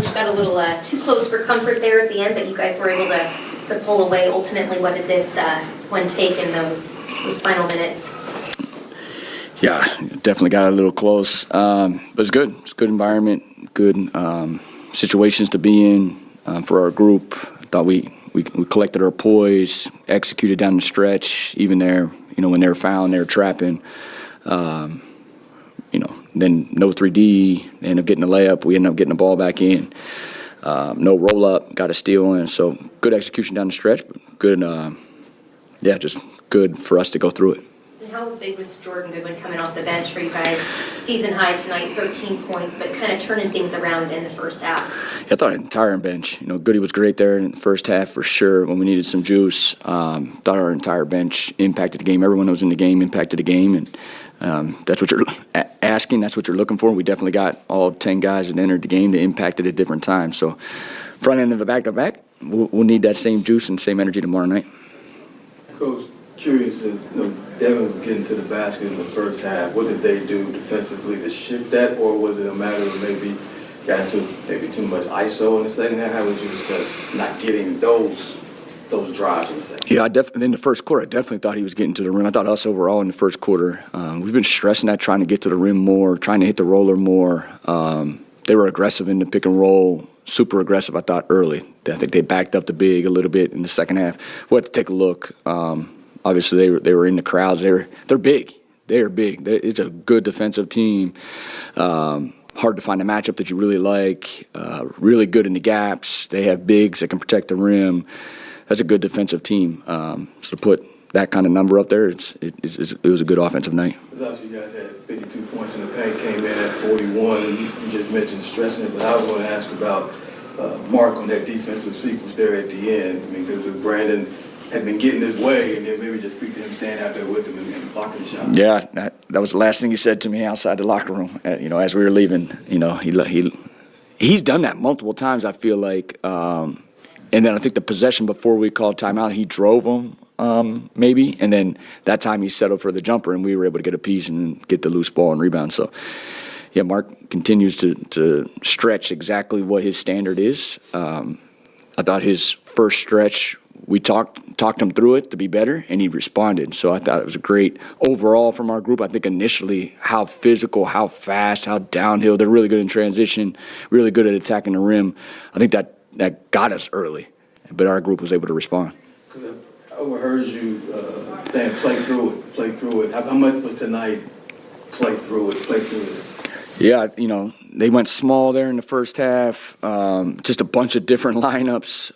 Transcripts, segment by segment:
Coach, got a little too close for comfort there at the end, but you guys were able to pull away. Ultimately, what did this one take in those final minutes? Yeah, definitely got a little close, but it's good. It's a good environment, good situations to be in for our group. I thought we collected our poise, executed down the stretch, even there, when they were fouling, they were trapping. Then no 3D, they ended up getting a layup. We ended up getting the ball back in. No roll up, got a steal in. So good execution down the stretch, but good, just good for us to go through it. And how big was Jordan Goodwin coming off the bench for you guys? Season high tonight, 13 points, but kind of turning things around in the first half. Yeah, I thought the entire bench. Goody was great there in the first half for sure when we needed some juice. Thought our entire bench impacted the game. Everyone that was in the game impacted the game, and that's what you're asking. That's what you're looking for. We definitely got all 10 guys that entered the game that impacted at different times. So front end of the back-to-back, we'll need that same juice and same energy tomorrow night. Coach, curious, Devin was getting to the basket in the first half. What did they do defensively to shift that, or was it a matter of maybe got into too much ISO in the second half? How would you assess not getting those drives in the second? Yeah, in the first quarter, I definitely thought he was getting to the rim. I thought us overall in the first quarter, we've been stressing that, trying to get to the rim more, trying to hit the roller more. They were aggressive in the pick and roll, super aggressive, I thought, early. I think they backed up the big a little bit in the second half. We'll have to take a look. Obviously, they were in the crowds. They're big. They're big. It's a good defensive team. Hard to find a matchup that you really like. Really good in the gaps. They have bigs that can protect the rim. That's a good defensive team. So to put that kind of number up there, it was a good offensive night. Obviously, you guys had 52 points in the paint, came in at 41, and you just mentioned stressing it, but I was going to ask about Mark on that defensive sequence there at the end. I mean, because Brandon had been getting his way, and then maybe just speak to him, stand out there with him and blocking the shot. Yeah, that was the last thing he said to me outside the locker room. As we were leaving, he's done that multiple times. I feel like, and then I think the possession before we called timeout, he drove him maybe, and then that time he settled for the jumper, and we were able to get a piece and get the loose ball and rebound. So, yeah, Mark continues to stretch exactly what his standard is. I thought his first stretch, we talked him through it to be better, and he responded. So I thought it was great overall from our group. I think initially how physical, how fast, how downhill. They're really good in transition, really good at attacking the rim. I think that got us early, but our group was able to respond. Because I overheard you saying play through it. How much was tonight play through it? Yeah, they went small there in the first half, just a bunch of different lineups.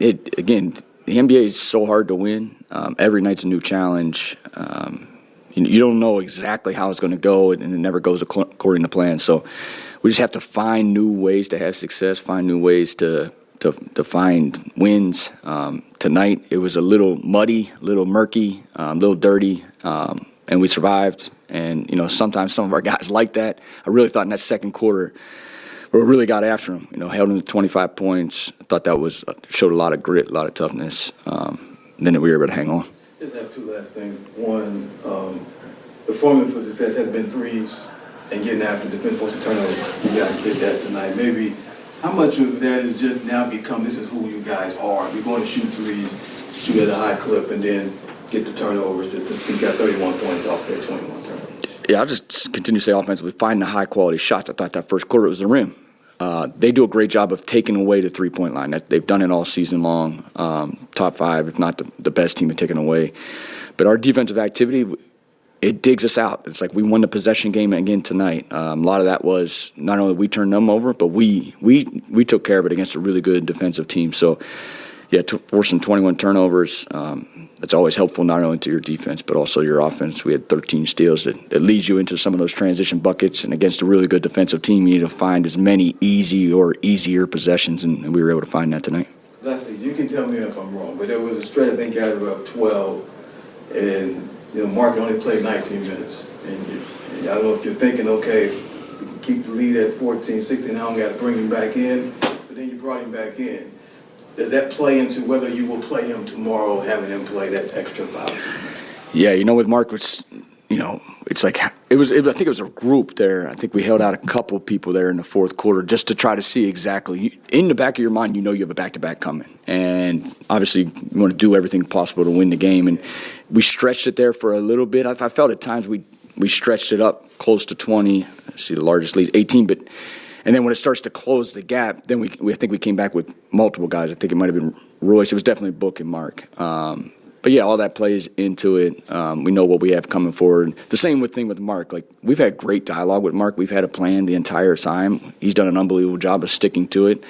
Again, the NBA is so hard to win. Every night's a new challenge. You don't know exactly how it's going to go, and it never goes according to plan. So we just have to find new ways to have success, find new ways to find wins. Tonight it was a little muddy, a little murky, a little dirty, and we survived. And, sometimes some of our guys like that. I really thought in that second quarter, we really got after him, held him to 25 points. I thought that showed a lot of grit, a lot of toughness. Then we were able to hang on. Just have two last things. One, the formula for success has been threes and getting after defense points and turnovers. You got to get that tonight. Maybe how much of that is just now become this is who you guys are? You're going to shoot threes, shoot at a high clip, and then get the turnovers to speak out 31 points off their 21 turnovers. Yeah, I'll just continue to say offensively, find the high-quality shots. I thought that first quarter was the rim. They do a great job of taking away the three-point line. They've done it all season long. Top five, if not the best team at taking away. But our defensive activity, it digs us out. It's like we won the possession game again tonight. A lot of that was not only we turned them over, but we took care of it against a really good defensive team. So, yeah, forcing 21 turnovers, that's always helpful not only to your defense but also your offense. We had 13 steals that leads you into some of those transition buckets, and against a really good defensive team, you need to find as many easy or easier possessions, and we were able to find that tonight. Lastly, you can tell me if I'm wrong, but there was a stretch I think you guys were up 12, and Mark only played 19 minutes. And I don't know if you're thinking, okay, we can keep the lead at 14, 16, now we got to bring him back in, but then you brought him back in. Does that play into whether you will play him tomorrow, having him play that extra 5? Yeah, with Mark, it's like I think it was a group there. I think we held out a couple of people there in the fourth quarter just to try to see exactly. In the back of your mind, you have a back-to-back coming. And obviously you want to do everything possible to win the game. And we stretched it there for a little bit. I felt at times we stretched it up close to 20. I see the largest lead, 18. And then when it starts to close the gap, then I think we came back with multiple guys. I think it might have been Royce. It was definitely Book and Mark. But yeah, all that plays into it. We know what we have coming forward. The same thing with Mark. Like, we've had great dialogue with Mark. We've had a plan the entire time. He's done an unbelievable job of sticking to it.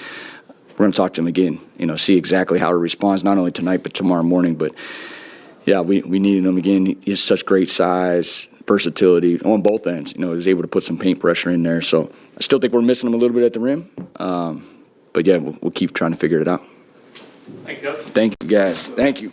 We're going to talk to him again, see exactly how he responds, not only tonight but tomorrow morning. But yeah, we needed him again. He has such great size, versatility on both ends. He was able to put some paint pressure in there. So I still think we're missing him a little bit at the rim. But yeah, we'll keep trying to figure it out. Thank you, Coach. Thank you, guys. Thank you.